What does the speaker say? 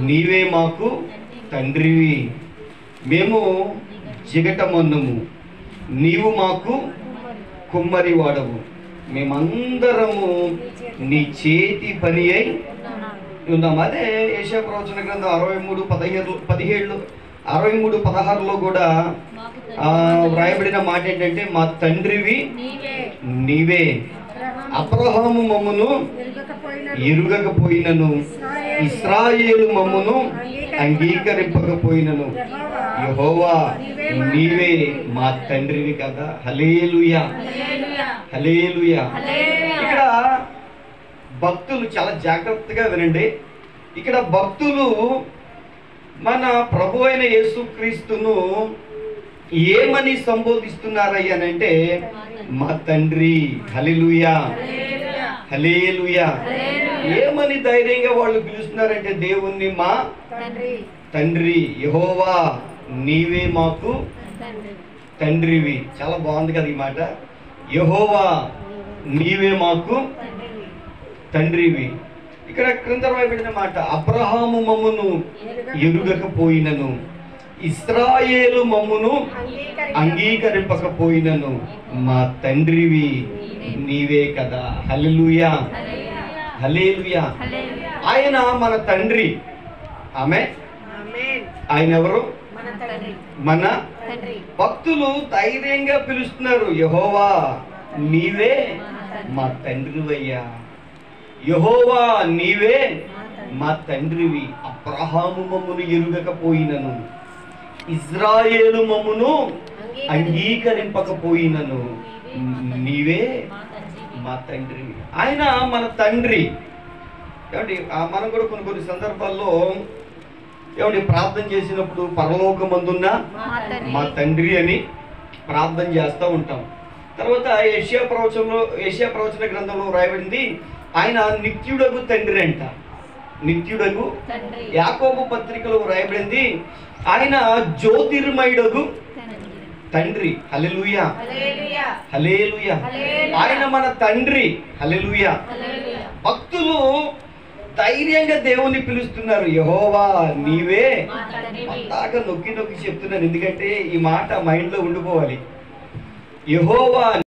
నీవే మాకు తండ్రివి, మేము జిగటమన్నము, నీవు మాకు కుమ్మరి వాడవు, మేమందరము నీ చేతి పని అయి ఉన్నాం. అదే యెషయా ప్రవచన గ్రంథం 63:16 కూడా వ్రాయబడిన మాట ఏంటంటే, మా తండ్రివి నీవే, అబ్రహాము మమ్మును ఎరుగకపోయినను, ఇశ్రాయేలు మమ్మును అంగీకరింపకపోయినను, యెహోవా నీవే మా తండ్రివి కదా. హల్లెలూయా, హల్లెలూయా. ఇక్కడ భక్తులు చాలా జాగ్రత్తగా వినండి. ఇక్కడ భక్తులు మన ప్రభు అయిన యేసుక్రీస్తును ఏమని సంబోధిస్తున్నారయ్యానంటే, మా తండ్రి. హల్లెలూయా, హల్లెలూయా. ఏమని ధైర్యంగా వాళ్ళు పిలుస్తున్నారంటే, దేవుణ్ణి మా తండ్రి, యెహోవా నీవే మాకు తండ్రివి. చాలా బాగుంది కదా ఈ మాట. యెహోవా నీవే మాకు తండ్రివి. ఇక్కడ క్రింద రాయబడిన మాట, అబ్రహాము మమ్మును ఎరుగకపోయినను, ఇశ్రాయేలు మమ్మును అంగీకరింపకపోయినను, మా తండ్రివి నీవే కదా. హల్లెలూయా, హల్లెలూయా. ఆయన మన తండ్రి. ఆమేన్. ఆయన ఎవరు? మన భక్తులు ధైర్యంగా పిలుస్తున్నారు, యెహోవా నీవే మా తండ్రివయ్యా, యెహోవా నీవే మా తండ్రివి. అబ్రహాము మమ్మును ఎరుగకపోయినను, ఇశ్రాయేలు మమ్మును అంగీకరింపకపోయినను, నీవే మా తండ్రివి. ఆయన మన తండ్రి. ఏమండి, మనం కూడా కొన్ని సందర్భాల్లో ఏమండి ప్రార్థన చేసినప్పుడు పరలోకమందున్న మా తండ్రి అని ప్రార్థన చేస్తూ ఉంటాం. తర్వాత యెషయా ప్రవచన గ్రంథంలో రాయబడింది, ఆయన నిత్యుడగు తండ్రి అంట. నిత్యుడగు. యాకోబు పత్రికలో రాయబడింది, ఆయన జ్యోతిర్మయుడగు తండ్రి. హల్లెలూయా, హల్లెలూయా. ఆయన మన తండ్రి. హల్లెలూయా. భక్తులు ధైర్యంగా దేవుణ్ణి పిలుస్తున్నారు, యెహోవా నీవే. అందాక నొక్కి చెప్తున్నాను, ఎందుకంటే ఈ మాట మైండ్లో ఉండిపోవాలి. యెహోవా